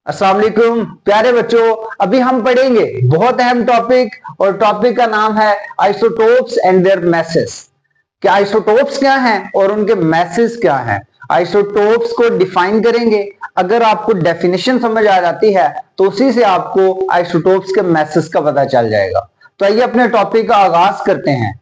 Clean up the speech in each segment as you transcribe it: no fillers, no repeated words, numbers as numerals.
अस्सलाम वालेकुम प्यारे बच्चों। अभी हम पढ़ेंगे बहुत अहम टॉपिक और टॉपिक का नाम है आइसोटोप्स एंड देयर मैसेज। कि आइसोटोप्स क्या हैं और उनके मैसेज क्या हैं। आइसोटोप्स को डिफाइन करेंगे। अगर आपको डेफिनेशन समझ आ जाती है तो उसी से आपको आइसोटोप्स के मैसेज का पता चल जाएगा। तो आइए अपने टॉपिक का आगाज करते हैं।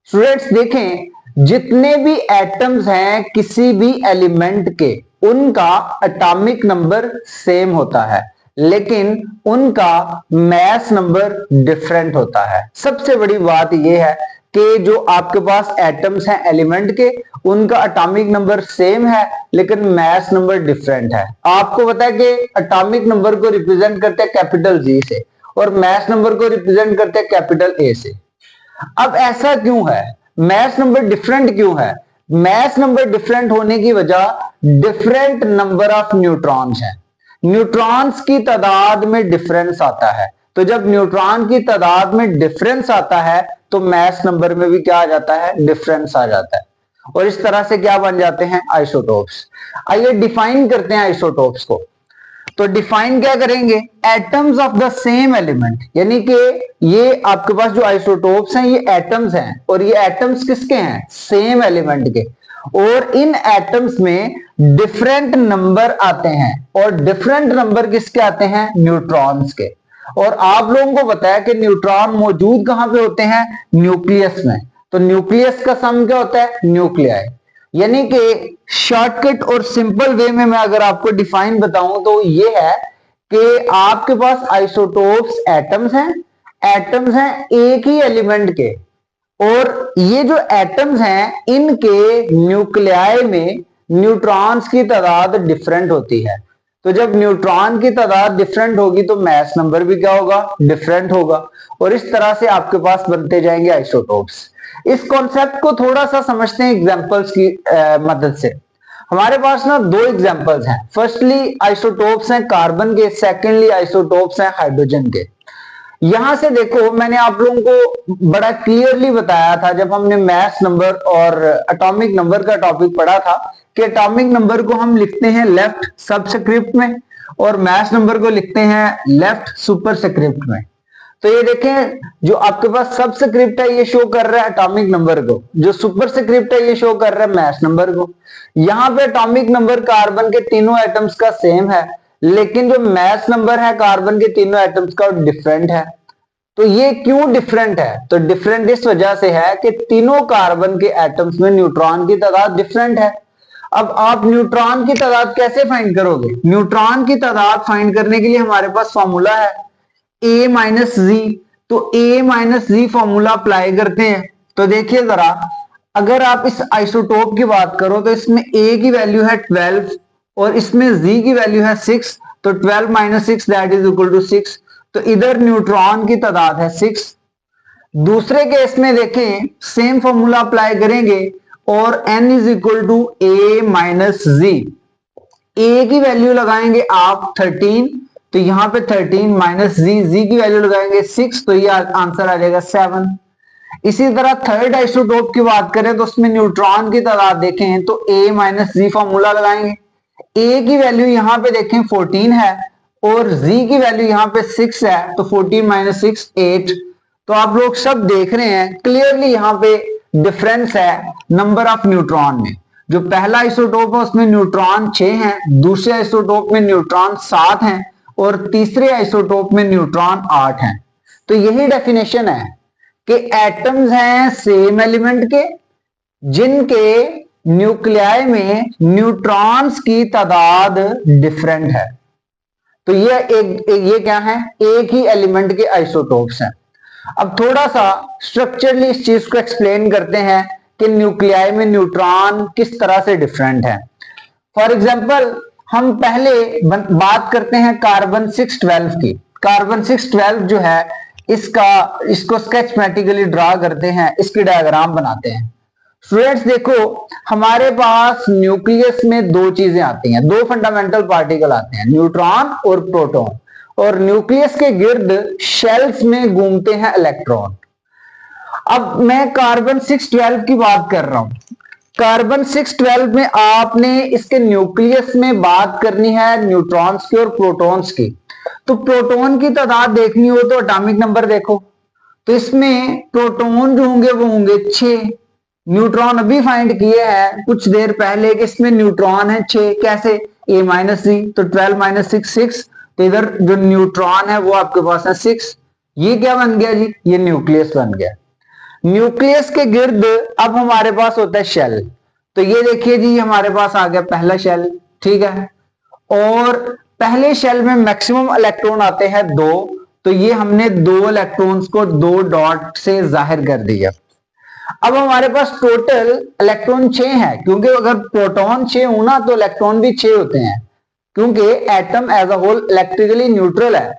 स्टूडेंट्स देखें, जितने भी एटम्स हैं किसी भी एलिमेंट के, उनका एटॉमिक नंबर सेम होता है लेकिन उनका मास नंबर डिफरेंट होता है। सबसे बड़ी बात यह है कि जो आपके पास एटम्स हैं एलिमेंट के, उनका एटॉमिक नंबर सेम है लेकिन मास नंबर डिफरेंट है। आपको पता है कि एटॉमिक नंबर को रिप्रेजेंट करते हैं कैपिटल जी से और मास नंबर को रिप्रेजेंट करते हैं कैपिटल ए से। अब ऐसा क्यों है, मैथ नंबर डिफरेंट क्यों है? मैथ नंबर डिफरेंट होने की वजह डिफरेंट नंबर ऑफ न्यूट्रॉन्स है। न्यूट्रॉन्स की तादाद में डिफरेंस आता है। तो जब न्यूट्रॉन की तादाद में डिफरेंस आता है तो मैथ नंबर में भी क्या आ जाता है? डिफरेंस आ जाता है। और इस तरह से क्या बन जाते हैं? आइसोटोप्स। आइए डिफाइन करते हैं आइसोटोप्स को। तो डिफाइन क्या करेंगे? Atoms of the same element, यानी कि ये आपके पास जो आइसोटोप्स हैं ये एटम्स हैं और ये एटम्स किसके हैं? सेम एलिमेंट के। और इन एटम्स में डिफरेंट नंबर आते हैं और डिफरेंट नंबर किसके आते हैं? न्यूट्रॉन्स के। और आप लोगों को पता है कि न्यूट्रॉन मौजूद कहां पे होते हैं? न्यूक्लियस में। तो न्यूक्लियस का सम क्या होता है? न्यूक्लियाई। यानी कि शॉर्टकट और सिंपल वे में मैं अगर आपको डिफाइन बताऊं तो ये है कि आपके पास आइसोटोप्स एटम्स हैं एक ही एलिमेंट के। और ये जो एटम्स हैं इनके न्यूक्लियाई में न्यूट्रॉन्स की तादाद डिफरेंट होती है। तो जब न्यूट्रॉन की तादाद डिफरेंट होगी तो मास नंबर भी क्या होगा? डिफरेंट होगा। और इस तरह से आपके पास बनते जाएंगे आइसोटोप्स। इस कॉन्सेप्ट को थोड़ा सा समझते हैं एग्जांपल्स की मदद से। हमारे पास ना दो एग्जांपल्स हैं। फर्स्टली आइसोटोप्स हैं कार्बन के, सेकेंडली आइसोटोप्स हैं हाइड्रोजन के। यहां से देखो, मैंने आप लोगों को बड़ा क्लियरली बताया था जब हमने मास नंबर और एटॉमिक नंबर का टॉपिक पढ़ा था कि एटॉमिक नंबर को हम लिखते हैं लेफ्ट सबस्क्रिप्ट में और मास नंबर को लिखते हैं लेफ्ट सुपरस्क्रिप्ट में। तो ये देखें, जो आपके पास सबस्क्रिप्ट है ये शो कर रहा है एटॉमिक नंबर को, जो सुपरस्क्रिप्ट है ये शो कर रहा है मास नंबर को। यहां पे एटॉमिक नंबर कार्बन के तीनों एटम्स का सेम है लेकिन जो मास नंबर है कार्बन के तीनों एटम्स का डिफरेंट है। तो ये क्यों डिफरेंट है? तो डिफरेंट इस वजह से है कि तीनों कार्बन के एटम्स में न्यूट्रॉन की तादाद डिफरेंट है। अब आप न्यूट्रॉन की तादाद कैसे फाइंड करोगे? न्यूट्रॉन की तादाद फाइंड करने के लिए हमारे पास फॉर्मूला है ए माइनस जी। तो ए माइनस जी फॉर्मूला अप्लाई करते हैं। तो देखिए जरा, अगर आप इस आइसोटोप की बात करो तो इसमें ए की वैल्यू है 12 और इसमें जी की वैल्यू है 6। तो 12 minus 6 that is equal to 6। तो इधर न्यूट्रॉन की तादाद है 6। दूसरे केस में देखें, सेम फॉर्मूला अप्लाई करेंगे और n is equal to A minus G. A की वैल्यू लगाएंगे आप 13, तो यहां पे 13 माइनस जी की वैल्यू लगाएंगे 6, तो ये आंसर आ जाएगा 7। इसी तरह थर्ड आइसोटोप की बात करें तो उसमें न्यूट्रॉन की तादाद देखें तो a माइनस जी फॉर्मूला लगाएंगे। a की वैल्यू यहां पे देखें 14 है और z की वैल्यू यहां पे 6 है, तो 14 माइनस 6 8। तो आप लोग सब देख रहे हैं क्लियरली यहां पे डिफरेंस है नंबर ऑफ न्यूट्रॉन में। जो पहला आइसोटोप है उसमें न्यूट्रॉन 6 हैं, दूसरे आइसोटोप में न्यूट्रॉन 7 हैं और तीसरे आइसोटोप में न्यूट्रॉन 8 हैं। तो यही डेफिनेशन है कि एटम्स हैं सेम एलिमेंट के जिनके न्यूक्लियाई में न्यूट्रॉन्स की तादाद डिफरेंट है। तो ये क्या है? एक ही एलिमेंट के आइसोटोप्स हैं। अब थोड़ा सा स्ट्रक्चरली इस चीज को एक्सप्लेन करते हैं कि न्यूक्लियाई में न्यूट्रॉन किस तरह से डिफरेंट है। फॉर एग्जाम्पल हम पहले बात करते हैं कार्बन 612 की। कार्बन 612 जो है इसको स्केचमेटिकली ड्रा करते हैं, इसकी डायग्राम बनाते हैं। स्टूडेंट्स देखो, हमारे पास न्यूक्लियस में दो चीजें आती हैं, दो फंडामेंटल पार्टिकल आते हैं, न्यूट्रॉन और प्रोटॉन। और न्यूक्लियस के गिर्द शेल्स में घूमते हैं इलेक्ट्रॉन। अब मैं कार्बन 612 की बात कर रहा हूं। कार्बन 612 में आपने इसके न्यूक्लियस में बात करनी है न्यूट्रॉन्स की और प्रोटॉन्स की। तो प्रोटॉन की तादाद देखनी हो तो एटॉमिक नंबर देखो, तो इसमें प्रोटॉन जो होंगे वो होंगे 6। न्यूट्रॉन अभी फाइंड किए हैं कुछ देर पहले कि इसमें न्यूट्रॉन है 6। कैसे? a माइनस सी, तो 12 माइनस 6 6, तो इधर जो न्यूट्रॉन है वो आपके पास है 6। ये क्या बन गया जी? ये न्यूक्लियस बन गया। न्यूक्लियस के गिर्द अब हमारे पास होता है शेल। तो ये देखिए जी हमारे पास आ गया पहला शेल, ठीक है। और पहले शेल में मैक्सिमम इलेक्ट्रॉन आते हैं 2, तो ये हमने 2 इलेक्ट्रॉन्स को 2 डॉट से जाहिर कर दिया। अब हमारे पास टोटल इलेक्ट्रॉन 6 है, क्योंकि अगर प्रोटॉन 6 होना तो इलेक्ट्रॉन भी 6 होते हैं, क्योंकि atom as a whole electrically neutral है।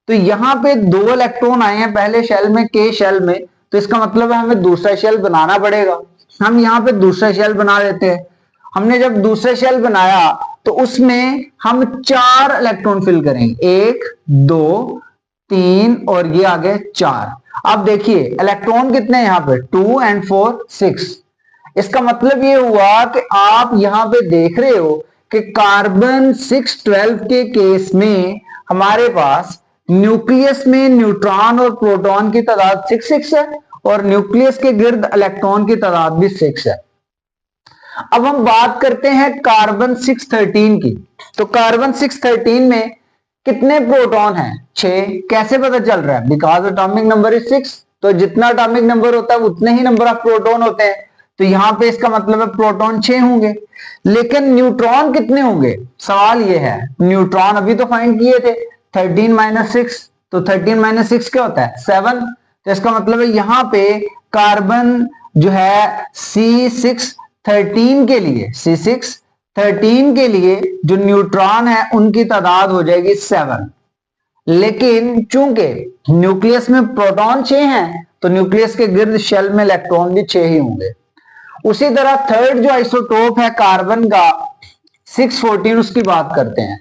तो यहां पे 2 इलेक्ट्रॉन आए हैं पहले शेल में, के शेल में, तो इसका मतलब है हमें दूसरा शेल बनाना पड़ेगा। हम यहाँ पे दूसरा शेल बना लेते हैं। हमने जब दूसरा शेल बनाया तो उसमें हम 4 इलेक्ट्रॉन फिल करेंगे, 1 2 3 और ये आ गए 4। अब देखिए इलेक्ट्रॉन कितने हैं यहाँ पे, 2 एंड 4 6। इसका मतलब ये हुआ कि आप यहां पे देख रहे हो कि कार्बन 612 के केस में हमारे पास न्यूक्लियस में न्यूट्रॉन और प्रोटॉन की तादाद 6 6 है और न्यूक्लियस के गिर्द इलेक्ट्रॉन की तादाद भी 6 है। अब हम बात करते हैं कार्बन 613 की। तो कार्बन 613 में कितने प्रोटॉन हैं? 6। कैसे पता चल रहा है? बिकॉज एटॉमिक नंबर इज 6, तो जितना एटॉमिक नंबर होता है उतने ही नंबर ऑफ प्रोटॉन होते हैं। तो यहां पे इसका मतलब है प्रोटॉन 6 होंगे। लेकिन न्यूट्रॉन कितने होंगे? सवाल ये है, न्यूट्रॉन अभी तो फाइंड किए थे 13 माइनस 6, तो 13 माइनस 6 क्या होता है? 7। तो इसका मतलब है यहां पे कार्बन जो है C613 के लिए, C613 के लिए जो न्यूट्रॉन है उनकी तादाद हो जाएगी 7। लेकिन चूंकि न्यूक्लियस में प्रोटॉन 6 हैं तो न्यूक्लियस के गिर्द शेल में इलेक्ट्रॉन भी 6 ही होंगे। उसी तरह थर्ड जो आइसोटोप है कार्बन का 614, उसकी बात करते हैं।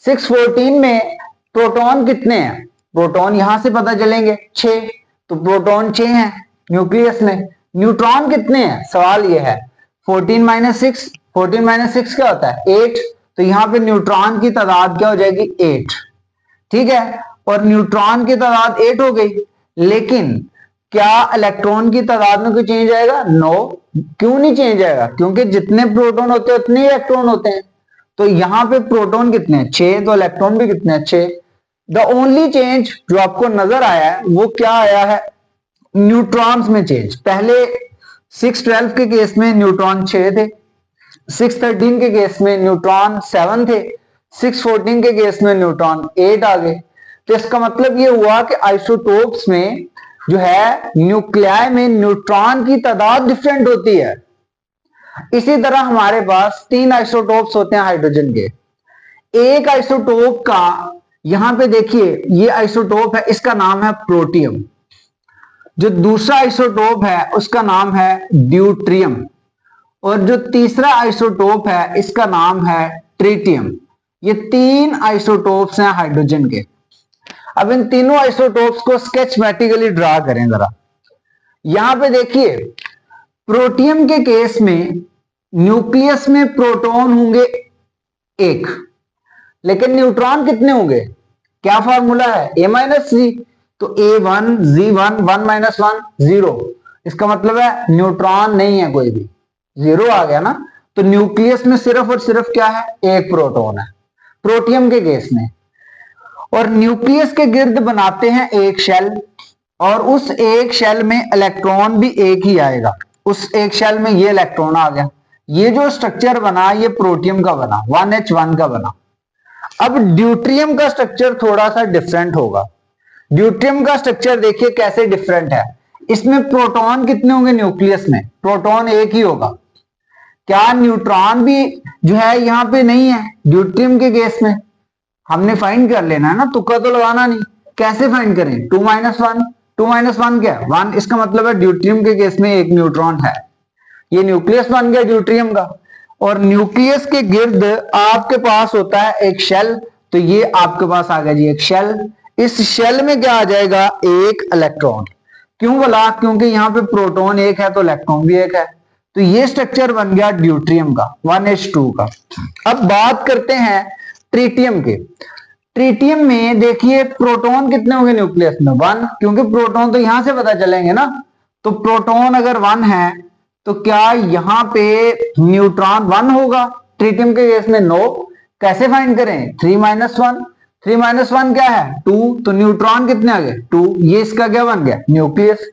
614 में प्रोटॉन कितने हैं? प्रोटॉन यहां से पता चलेंगे 6, तो प्रोटॉन 6 हैं न्यूक्लियस में। न्यूट्रॉन कितने हैं? सवाल यह है 14 माइनस 6, 14 माइनस 6 क्या होता है? 8। तो यहां पे न्यूट्रॉन की तादाद क्या हो जाएगी? 8, ठीक है। और न्यूट्रॉन की तादाद 8 हो गई, लेकिन क्या इलेक्ट्रॉन की तादाद में कोई चेंज आएगा? नो। क्यों नहीं चेंज आएगा? क्योंकि जितने प्रोटॉन होते हैं उतने ही इलेक्ट्रॉन होते हैं। तो यहां पे प्रोटॉन कितने हैं? 6, तो इलेक्ट्रॉन भी कितने हैं? 6। द ओनली चेंज जो आपको नजर आया है वो क्या आया है? न्यूट्रॉन्स में चेंज। पहले 612 के केस में न्यूट्रॉन 6 थे, 613 के केस में न्यूट्रॉन 7 थे, 614 के केस में न्यूट्रॉन 8 आ गए। तो इसका मतलब ये हुआ कि आइसोटोप्स में जो है न्यूक्लियाई में न्यूट्रॉन की तादाद डिफरेंट होती है। इसी तरह हमारे पास 3 आइसोटोप्स होते हैं हाइड्रोजन के। एक आइसोटोप का यहां पे देखिए ये आइसोटोप है, इसका नाम है प्रोटियम। जो दूसरा आइसोटोप है उसका नाम है ड्यूट्रियम, और जो तीसरा आइसोटोप है इसका नाम है ट्रिटियम। ये 3 आइसोटोप्स हैं हाइड्रोजन के। अब इन तीनों आइसोटोप्स को स्केचमेटिकली ड्रा करें जरा। यहां पे देखिए प्रोटियम के केस में न्यूक्लियस में प्रोटॉन होंगे 1, लेकिन न्यूट्रॉन कितने होंगे? क्या फॉर्मूला है? a माइनस जी, तो a1 z1 1 माइनस 1 0। इसका मतलब है न्यूट्रॉन नहीं है कोई भी, 0 आ गया ना। तो न्यूक्लियस में सिर्फ और सिर्फ क्या है? 1 प्रोटॉन है प्रोटियम के केस में। और न्यूक्लियस के गिर्द बनाते हैं एक शेल, और उस एक शेल में इलेक्ट्रॉन भी एक ही आएगा। उस एक शेल में ये इलेक्ट्रॉन आ गया। ये जो स्ट्रक्चर बना ये प्रोटियम का बना, 1h1 का बना। अब ड्यूट्रियम का स्ट्रक्चर थोड़ा सा डिफरेंट होगा। ड्यूट्रियम का स्ट्रक्चर देखिए कैसे डिफरेंट है। इसमें प्रोटॉन कितने होंगे? न्यूक्लियस में प्रोटॉन एक ही होगा। क्या न्यूट्रॉन भी जो है यहां पे नहीं है ड्यूट्रियम के केस में? हमने फाइंड कर लेना है ना, तुक्का तो लगाना नहीं। कैसे फाइंड करें? 2 माइनस 1, 2 माइनस 1 क्या है? 1। इसका मतलब है ड्यूट्रियम के केस में एक न्यूट्रॉन है। ये न्यूक्लियस बन गया ड्यूट्रियम का। और न्यूक्लियस के गिर्द आपके पास होता है एक शेल, तो ये आपके पास आ गया जी एक शेल। इस शेल में क्या आ जाएगा? एक इलेक्ट्रॉन। क्यों बोला? क्योंकि यहां पे प्रोटॉन एक है तो इलेक्ट्रॉन भी एक है। तो ये स्ट्रक्चर बन गया ड्यूट्रियम का 1s2 का। अब बात करते हैं ट्रीटियम के। ट्रीटियम में देखिए प्रोटॉन कितने होंगे न्यूक्लियस में 1, क्योंकि प्रोटॉन तो यहां से पता चलेंगे ना। तो प्रोटॉन अगर 1 है तो क्या यहां पे न्यूट्रॉन 1 होगा? ट्रीटियम के केस में नो। कैसे फाइंड करें? 3 - 1, 3 - 1 क्या है 2, तो न्यूट्रॉन कितने आ गए 2। ये इसका क्या बन गया न्यूक्लियस।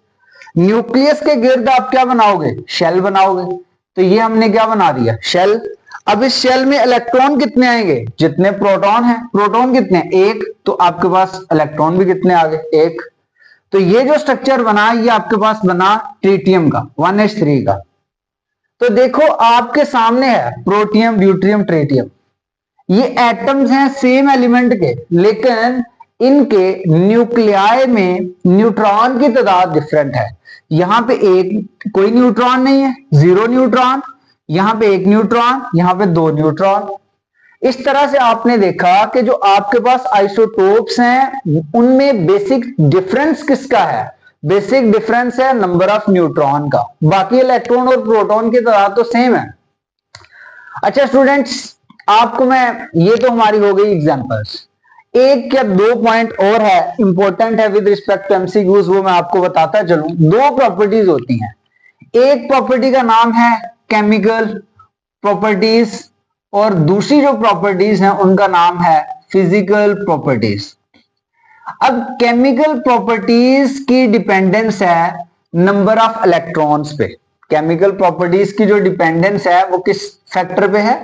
न्यूक्लियस के गिर्द आप क्या बनाओगे? शेल बनाओगे। तो ये हमने क्या बना दिया? शेल। अब इस शेल में इलेक्ट्रॉन कितने आएंगे? जितने प्रोटॉन है। प्रोटॉन कितने? 1, तो आपके पास इलेक्ट्रॉन भी कितने आ गए? 1। तो ये जो स्ट्रक्चर बना ये आपके पास बना ट्रीटियम का 1s3 का। तो देखो आपके सामने है प्रोटियम, ड्यूट्रियम, ट्रीटियम। ये एटम्स हैं सेम एलिमेंट के, लेकिन इनके न्यूक्लियाई में न्यूट्रॉन की तादाद डिफरेंट है। यहां पे एक कोई न्यूट्रॉन नहीं है, 0 न्यूट्रॉन। यहां पे 1 न्यूट्रॉन, यहां पे 2 न्यूट्रॉन। इस तरह से आपने देखा कि जो आपके पास आइसोटोप्स हैं उनमें बेसिक डिफरेंस किसका है? बेसिक डिफरेंस है नंबर ऑफ न्यूट्रॉन का। बाकी इलेक्ट्रॉन और प्रोटॉन की तादाद तो सेम है। अच्छा स्टूडेंट्स, आपको मैं, ये तो हमारी हो गई एग्जांपल्स। एक या दो पॉइंट और है इंपॉर्टेंट है विद रिस्पेक्ट टू एमसीक्यूज, वो मैं आपको बताता चलूं। दो प्रॉपर्टीज होती हैं। एक प्रॉपर्टी का नाम है केमिकल प्रॉपर्टीज और दूसरी जो प्रॉपर्टीज हैं उनका नाम है फिजिकल प्रॉपर्टीज। अब केमिकल प्रॉपर्टीज की डिपेंडेंस है नंबर ऑफ इलेक्ट्रॉन्स पे। केमिकल प्रॉपर्टीज की जो डिपेंडेंस है वो किस फैक्टर पे है?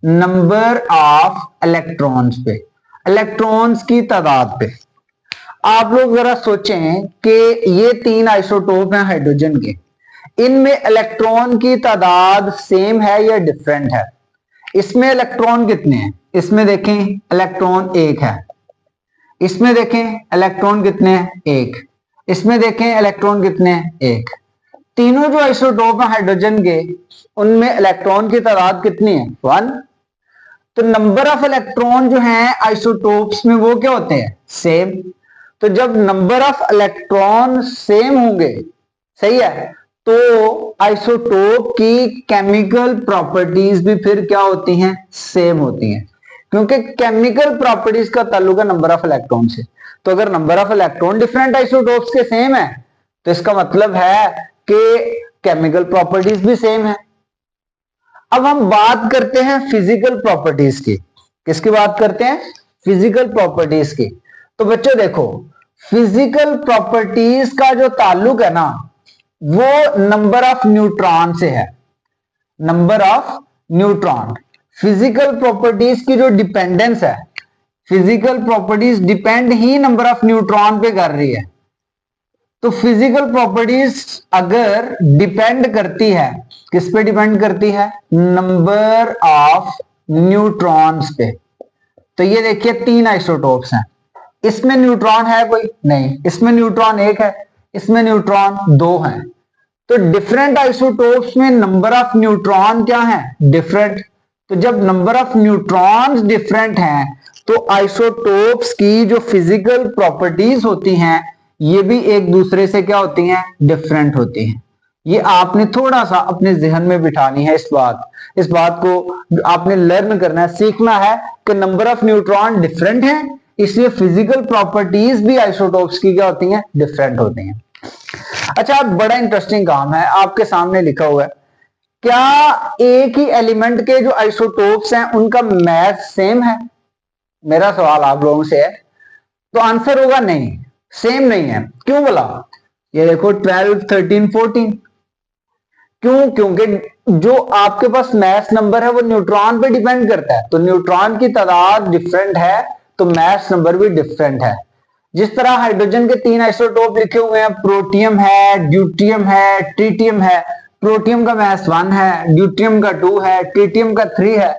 नंबर ऑफ इलेक्ट्रॉन्स पे, इलेक्ट्रॉन्स की तादाद पे। आप लोग जरा सोचें कि ये 3 आइसोटोप हैं हाइड्रोजन के, इनमें इलेक्ट्रॉन की तादाद सेम है या डिफरेंट है? इसमें इलेक्ट्रॉन कितने हैं? इसमें देखें इलेक्ट्रॉन 1 है, इसमें देखें इलेक्ट्रॉन कितने हैं? 1। इसमें देखें इलेक्ट्रॉन कितने हैं? 1। तीनों जो आइसोटोप हैं हाइड्रोजन के उनमें इलेक्ट्रॉन की तादाद कितनी है? 1। तो नंबर ऑफ इलेक्ट्रॉन जो हैं आइसोटोप्स में वो क्या होते हैं? सेम। तो जब नंबर ऑफ इलेक्ट्रॉन सेम होंगे, सही है, तो आइसोटोप की केमिकल प्रॉपर्टीज भी फिर क्या होती हैं? सेम होती हैं, क्योंकि केमिकल प्रॉपर्टीज का ताल्लुक है नंबर ऑफ इलेक्ट्रॉन से। तो अगर number of electron different isotopes के सेम है तो इसका मतलब है कि केमिकल प्रॉपर्टीज भी सेम है। अब हम बात करते हैं फिजिकल प्रॉपर्टीज की। किसकी बात करते हैं? फिजिकल प्रॉपर्टीज की। तो बच्चों देखो, फिजिकल प्रॉपर्टीज का जो ताल्लुक है ना वो नंबर ऑफ न्यूट्रॉन से है। Number of neutron, physical properties की जो डिपेंडेंस है, physical properties depend he number of neutron पे कर रही है। तो फिजिकल प्रॉपर्टीज अगर डिपेंड करती है, किस पे डिपेंड करती है? नंबर ऑफ न्यूट्रॉन्स पे। तो ये देखिए 3 आइसोटोप्स हैं, इसमें न्यूट्रॉन है कोई? नहीं। इसमें न्यूट्रॉन 1 है, इसमें न्यूट्रॉन 2 हैं। तो डिफरेंट आइसोटोप्स में नंबर ऑफ न्यूट्रॉन क्या है? डिफरेंट। तो जब नंबर ऑफ न्यूट्रॉन्स डिफरेंट हैं तो आइसोटोप्स की जो फिजिकल प्रॉपर्टीज होती हैं ये भी एक दूसरे से क्या होती हैं? डिफरेंट होती हैं। ये आपने थोड़ा सा अपने जहन में बिठानी है। इस बात को आपने लर्न करना है, सीखना है कि नंबर ऑफ न्यूट्रॉन डिफरेंट है, इसलिए फिजिकल प्रॉपर्टीज भी आइसोटोप्स की क्या होती हैं? डिफरेंट होती हैं। अच्छा, अब बड़ा इंटरेस्टिंग काम है, आपके सामने लिखा हुआ है, क्या एक ही एलिमेंट के जो आइसोटोप्स हैं उनका मास सेम है? मेरा सवाल आप लोगों से है। तो आंसर होगा नहीं, सेम नहीं है। क्यों बोला? ये देखो 12, 13, 14। क्यों? क्योंकि जो आपके पास मास नंबर है वो न्यूट्रॉन पे डिपेंड करता है। तो न्यूट्रॉन की तादाद डिफरेंट है तो मास नंबर भी डिफरेंट है। जिस तरह हाइड्रोजन के 3 आइसोटोप लिखे हुए हैं, प्रोटियम है, ड्यूट्रियम है, ट्रीटियम है। प्रोटियम का मास 1 है, ड्यूट्रियम का 2 है, ट्रीटियम का 3 है।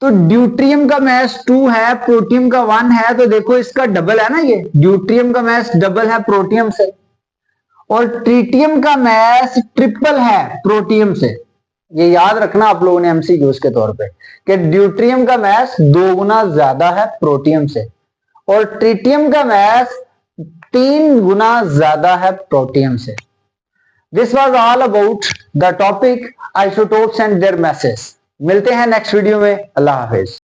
तो ड्यूट्रियम का मास 2 है, प्रोटियम का 1 है, तो देखो इसका डबल है ना, ये ड्यूट्रियम का मास डबल है प्रोटियम से, और ट्रीटियम का मास ट्रिपल है प्रोटियम से। ये याद रखना आप लोगों ने एमसीक्यूज के तौर पे कि ड्यूट्रियम का मास 2 गुना ज्यादा है प्रोटियम से और ट्रीटियम का मास 3 गुना ज्यादा है प्रोटियम से। This was all about the topic isotopes and their masses. मिलते हैं नेक्स्ट वीडियो में। अल्लाह हाफिज।